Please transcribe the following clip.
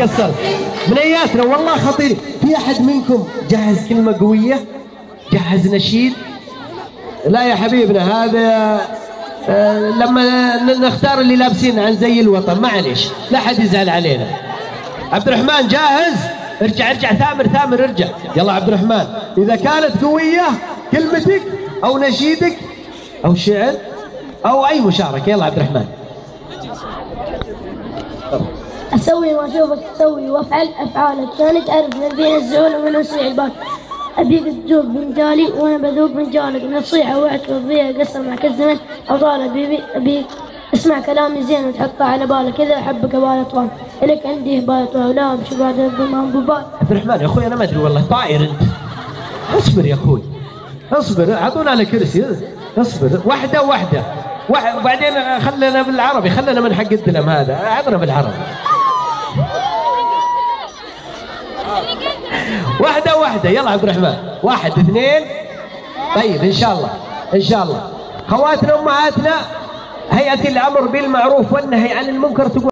حصل بنياتنا والله خطير. في احد منكم جهز كلمه قويه؟ جهز نشيد؟ لا يا حبيبنا، هذا لما نختار اللي لابسين عن زي الوطن معليش، لا حد يزعل علينا. عبد الرحمن جاهز؟ ارجع ارجع ثامر ارجع. يلا عبد الرحمن، اذا كانت قويه كلمتك او نشيدك او شعر او اي مشاركه. يلا عبد الرحمن. اسوي ما اشوفك تسوي وافعل افعالك، عشان تعرف من بين الزعول ومن وسيع البال. ابيك تذوق من جالي وانا بذوق من جالك، نصيحه واعترف فيها قصر معك الزمن اطال. ابيك اسمع كلامي زين وتحطه على بالك، اذا احبك ابال اطوال الك عندي هبال اطوال، لا امشي بعد ما ببال. عبد الرحمن يا اخوي انا ما ادري والله، طاير انت. اصبر يا اخوي اصبر، اعطونا على كرسي. اصبر واحده وبعدين خلنا بالعربي، خلنا من حق الدلم هذا، اعطنا بالعربي. واحدة يلا عبد الرحمن، 1 2. طيب ان شاء الله خواتنا امهاتنا، هيئة الامر بالمعروف والنهي عن المنكر تقول